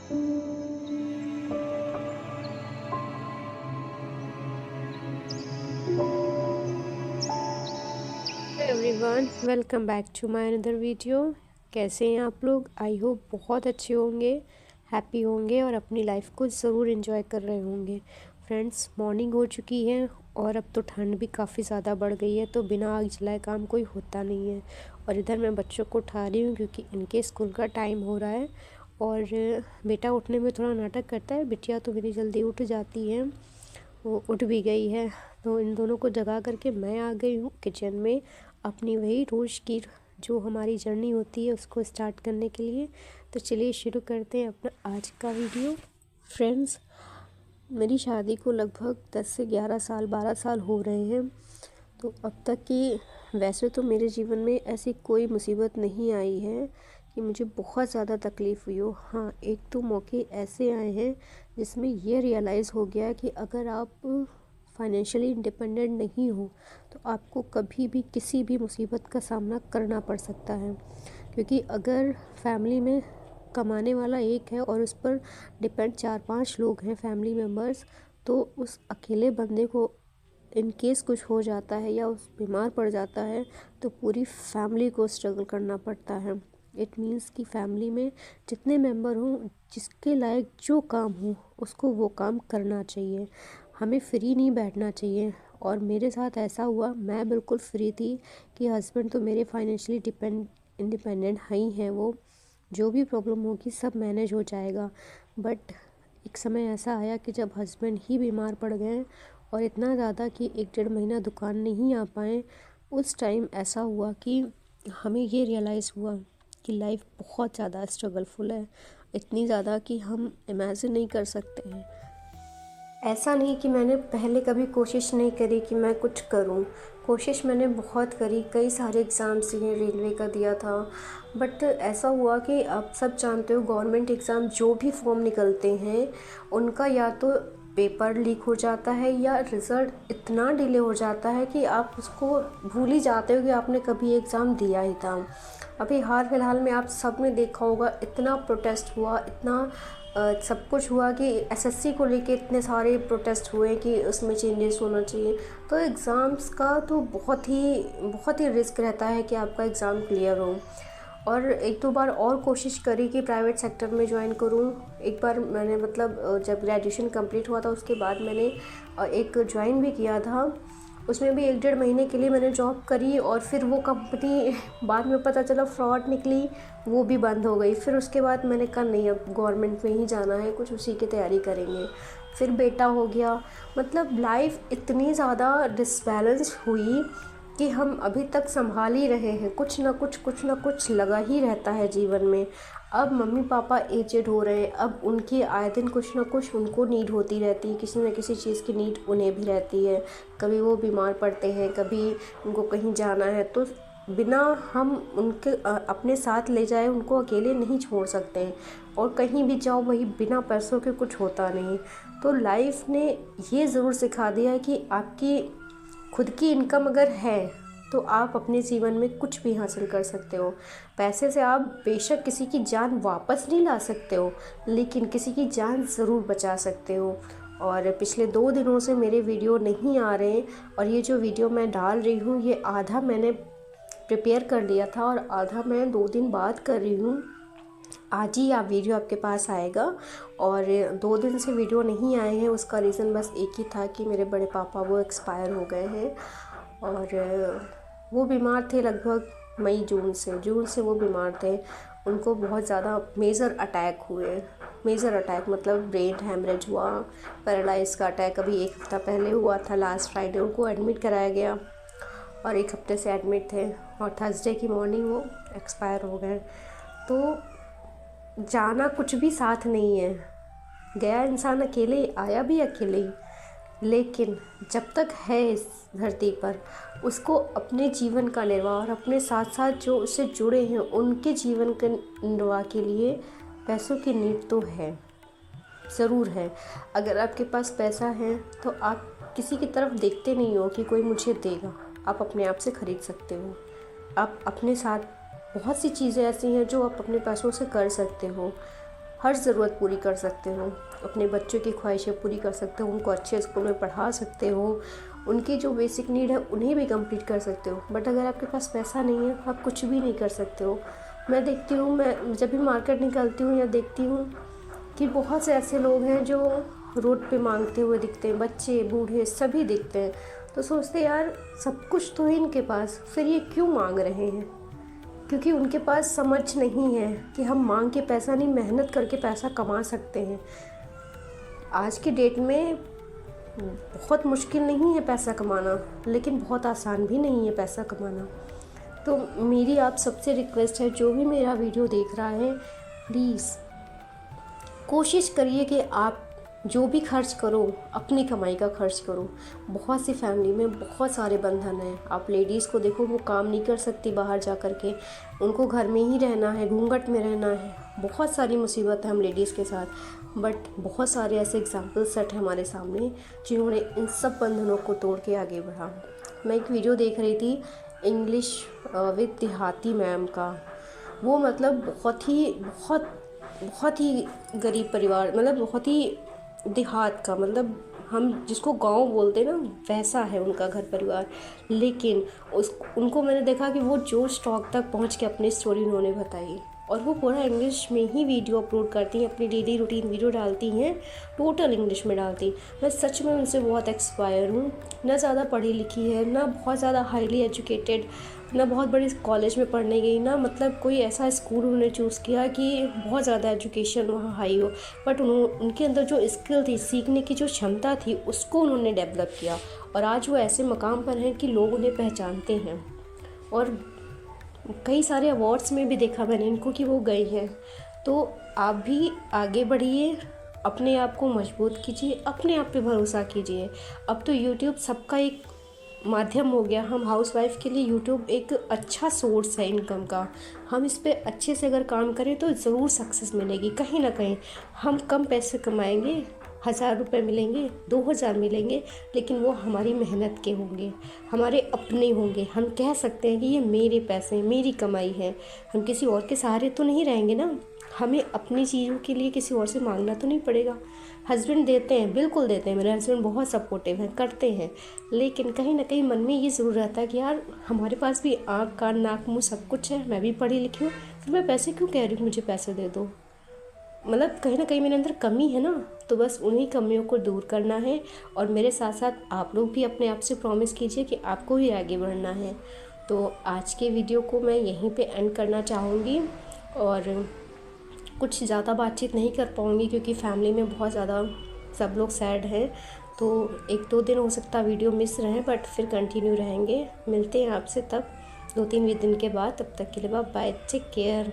Everyone, welcome back to my another video. कैसे हैं आप लोग? आई होप बहुत अच्छे होंगे, हैप्पी होंगे और अपनी लाइफ को ज़रूर एंजॉय कर रहे होंगे। फ्रेंड्स, मॉर्निंग हो चुकी है और अब तो ठंड भी काफ़ी ज़्यादा बढ़ गई है, तो बिना आग जलाए काम कोई होता नहीं है। और इधर मैं बच्चों को उठा रही हूँ क्योंकि इनके स्कूल का टाइम हो रहा है। और बेटा उठने में थोड़ा नाटक करता है, बिटिया तो मेरी जल्दी उठ जाती है, वो उठ भी गई है। तो इन दोनों को जगा करके मैं आ गई हूँ किचन में अपनी वही रोज़ की जो हमारी जर्नी होती है उसको स्टार्ट करने के लिए। तो चलिए शुरू करते हैं अपना आज का वीडियो। फ्रेंड्स, मेरी शादी को लगभग 10 से 11 साल 12 साल हो रहे हैं। तो अब तक की वैसे तो मेरे जीवन में ऐसी कोई मुसीबत नहीं आई है कि मुझे बहुत ज़्यादा तकलीफ़ हुई हो। हाँ, एक तो मौके ऐसे आए हैं जिसमें ये रियलाइज़ हो गया कि अगर आप फाइनेंशियली इंडिपेंडेंट नहीं हो तो आपको कभी भी किसी भी मुसीबत का सामना करना पड़ सकता है। क्योंकि अगर फैमिली में कमाने वाला एक है और उस पर डिपेंड 4-5 लोग हैं फैमिली मेम्बर्स, तो उस अकेले बंदे को इन केस कुछ हो जाता है या उस बीमार पड़ जाता है तो पूरी फैमिली को स्ट्रगल करना पड़ता है। इट मीन्स कि फैमिली में जितने मेंबर हों, जिसके लायक जो काम हो उसको वो काम करना चाहिए, हमें फ्री नहीं बैठना चाहिए। और मेरे साथ ऐसा हुआ, मैं बिल्कुल फ्री थी कि हस्बैंड तो मेरे फाइनेंशियली इंडिपेंडेंट ही हैं, वो जो भी प्रॉब्लम होगी सब मैनेज हो जाएगा। बट एक समय ऐसा आया कि जब हस्बैंड ही बीमार पड़ गए और इतना ज़्यादा कि 1-1.5 महीना दुकान नहीं आ पाए, उस टाइम ऐसा हुआ कि हमें ये रियलाइज़ हुआ कि लाइफ बहुत ज़्यादा स्ट्रगलफुल है, इतनी ज़्यादा कि हम इमेजिन नहीं कर सकते हैं। ऐसा नहीं कि मैंने पहले कभी कोशिश नहीं करी कि मैं कुछ करूं, कोशिश मैंने बहुत करी, कई सारे एग्ज़ाम्स दिए, रेलवे का दिया था। बट ऐसा हुआ कि आप सब जानते हो गवर्नमेंट एग्ज़ाम जो भी फॉर्म निकलते हैं उनका या तो पेपर लीक हो जाता है या रिज़ल्ट इतना डिले हो जाता है कि आप उसको भूल ही जाते हो कि आपने कभी एग्ज़ाम दिया ही था। अभी हाल फिलहाल में आप सब ने देखा होगा, इतना प्रोटेस्ट हुआ, इतना सब कुछ हुआ कि एसएससी को लेके इतने सारे प्रोटेस्ट हुए कि उसमें चेंजेस होना चाहिए। तो एग्ज़ाम्स का तो बहुत ही रिस्क रहता है कि आपका एग्ज़ाम क्लियर हो। और 1-2 बार और कोशिश करी कि प्राइवेट सेक्टर में ज्वाइन करूं। एक बार मैंने मतलब जब ग्रेजुएशन कंप्लीट हुआ था उसके बाद मैंने एक ज्वाइन भी किया था, उसमें भी 1-1.5 महीने के लिए मैंने जॉब करी और फिर वो कंपनी बाद में पता चला फ्रॉड निकली, वो भी बंद हो गई। फिर उसके बाद मैंने कहा नहीं, अब गवर्नमेंट में ही जाना है, कुछ उसी की तैयारी करेंगे। फिर बेटा हो गया, मतलब लाइफ इतनी ज़्यादा डिसबैलेंस हुई कि हम अभी तक संभाल ही रहे हैं, कुछ ना कुछ लगा ही रहता है जीवन में। अब मम्मी पापा एजेड हो रहे हैं, अब उनकी आए दिन कुछ ना कुछ उनको नीड होती रहती है, किसी न किसी चीज़ की नीड उन्हें भी रहती है। कभी वो बीमार पड़ते हैं, कभी उनको कहीं जाना है, तो बिना हम उनके अपने साथ ले जाए उनको अकेले नहीं छोड़ सकते हैं। और कहीं भी जाओ वही बिना पैसों के कुछ होता नहीं। तो लाइफ ने ये ज़रूर सिखा दिया है कि आपकी खुद की इनकम अगर है तो आप अपने जीवन में कुछ भी हासिल कर सकते हो। पैसे से आप बेशक किसी की जान वापस नहीं ला सकते हो, लेकिन किसी की जान ज़रूर बचा सकते हो। और पिछले 2 दिनों से मेरे वीडियो नहीं आ रहे हैं, और ये जो वीडियो मैं डाल रही हूँ ये आधा मैंने प्रिपेयर कर लिया था और आधा मैं 2 दिन बाद कर रही हूँ। आज ही आप वीडियो आपके पास आएगा। और 2 दिन से वीडियो नहीं आए हैं, उसका रीज़न बस एक ही था कि मेरे बड़े पापा वो एक्सपायर हो गए हैं। और वो बीमार थे लगभग मई जून से वो बीमार थे। उनको बहुत ज़्यादा मेजर अटैक हुए। मेजर अटैक मतलब ब्रेन हैमरेज हुआ, पैरालाइज का अटैक अभी 1 हफ़्ता पहले हुआ था। लास्ट फ्राइडे उनको एडमिट कराया गया और 1 हफ़्ते से एडमिट थे और थर्सडे की मॉर्निंग वो एक्सपायर हो गए। तो जाना कुछ भी साथ नहीं है, गया इंसान अकेले ही, आया भी अकेले ही। लेकिन जब तक है इस धरती पर उसको अपने जीवन का निर्वाह और अपने साथ साथ जो उससे जुड़े हैं उनके जीवन के निर्वाह के लिए पैसों की नीड तो है, ज़रूर है। अगर आपके पास पैसा है तो आप किसी की तरफ देखते नहीं हो कि कोई मुझे देगा, आप अपने आप से ख़रीद सकते हो। आप अपने साथ बहुत सी चीज़ें ऐसी हैं जो आप अपने पैसों से कर सकते हो। हर ज़रूरत पूरी कर सकते हो, अपने बच्चों की ख्वाहिशें पूरी कर सकते हो, उनको अच्छे स्कूल में पढ़ा सकते हो, उनकी जो बेसिक नीड है उन्हें भी कंप्लीट कर सकते हो। बट अगर आपके पास पैसा नहीं है आप कुछ भी नहीं कर सकते हो। मैं देखती हूँ, मैं जब भी मार्केट निकलती हूँ या देखती हूँ कि बहुत से ऐसे लोग हैं जो रोड पे मांगते हुए दिखते हैं, बच्चे बूढ़े सभी दिखते हैं। तो सोचते यार सब कुछ तो है इनके पास, फिर ये क्यों मांग रहे हैं? क्योंकि उनके पास समझ नहीं है कि हम मांग के पैसा नहीं, मेहनत करके पैसा कमा सकते हैं। आज के डेट में बहुत मुश्किल नहीं है पैसा कमाना, लेकिन बहुत आसान भी नहीं है पैसा कमाना। तो मेरी आप सबसे रिक्वेस्ट है, जो भी मेरा वीडियो देख रहा है, प्लीज़ कोशिश करिए कि आप जो भी खर्च करो अपनी कमाई का खर्च करो। बहुत सी फैमिली में बहुत सारे बंधन हैं। आप लेडीज़ को देखो, वो काम नहीं कर सकती बाहर जा कर के, उनको घर में ही रहना है, घूंघट में रहना है। बहुत सारी मुसीबत है हम लेडीज़ के साथ। बट बहुत सारे ऐसे एग्जाम्पल सेट हैं हमारे सामने जिन्होंने इन सब बंधनों को तोड़ के आगे बढ़ा। मैं एक वीडियो देख रही थी इंग्लिश विद देहाती मैम का। वो मतलब बहुत ही गरीब परिवार, मतलब बहुत ही देहात का, मतलब हम जिसको गांव बोलते हैं ना, वैसा है उनका घर परिवार। लेकिन उनको मैंने देखा कि वो जो स्टॉक तक पहुंच के अपनी स्टोरी उन्होंने बताई, और वो पूरा इंग्लिश में ही वीडियो अपलोड करती हैं, अपनी डेली रूटीन वीडियो डालती हैं, टोटल इंग्लिश में डालती। मैं सच में उनसे बहुत एक्सपायर हूँ। ना ज़्यादा पढ़ी लिखी है, ना बहुत ज़्यादा हाईली एजुकेटेड, ना बहुत बड़ी कॉलेज में पढ़ने गई, ना मतलब कोई ऐसा स्कूल उन्होंने चूज़ किया कि बहुत ज़्यादा एजुकेशन वहाँ हाई हो। बट उनके अंदर जो स्किल थी, सीखने की जो क्षमता थी, उसको उन्होंने डेवलप किया, और आज वो ऐसे मकाम पर हैं कि लोग उन्हें पहचानते हैं। और कई सारे अवार्ड्स में भी देखा मैंने इनको कि वो गई हैं। तो आप भी आगे बढ़िए, अपने आप को मजबूत कीजिए, अपने आप पे भरोसा कीजिए। अब तो यूट्यूब सबका एक माध्यम हो गया। हम हाउसवाइफ के लिए यूट्यूब एक अच्छा सोर्स है इनकम का। हम इस पे अच्छे से अगर काम करें तो ज़रूर सक्सेस मिलेगी। कहीं ना कहीं हम कम पैसे कमाएंगे, 1000 रुपये मिलेंगे, 2000 मिलेंगे, लेकिन वो हमारी मेहनत के होंगे, हमारे अपने होंगे। हम कह सकते हैं कि ये मेरे पैसे, मेरी कमाई है। हम किसी और के सहारे तो नहीं रहेंगे ना। हमें अपनी चीज़ों के लिए किसी और से मांगना तो नहीं पड़ेगा। हस्बैंड देते हैं, बिल्कुल देते हैं, मेरे हस्बैंड बहुत सपोर्टिव हैं, करते हैं। लेकिन कहीं ना कहीं मन में ये ज़रूर रहता है कि यार हमारे पास भी आँख कान नाक मुँह सब कुछ है, मैं भी पढ़ी लिखी हूँ, फिर मैं पैसे क्यों कह रही हूँ मुझे पैसे दे दो। मतलब कहीं ना कहीं मेरे अंदर कमी है ना, तो बस उन्हीं कमियों को दूर करना है। और मेरे साथ साथ आप लोग भी अपने आप से प्रॉमिस कीजिए कि आपको भी आगे बढ़ना है। तो आज के वीडियो को मैं यहीं पे एंड करना चाहूँगी, और कुछ ज़्यादा बातचीत नहीं कर पाऊँगी क्योंकि फैमिली में बहुत ज़्यादा सब लोग सैड हैं। तो 1-2 दिन हो सकता वीडियो मिस रहे, बट फिर कंटिन्यू रहेंगे। मिलते हैं आपसे तब 2-3 दिन के बाद। तब तक के लिए बाय, टेक केयर।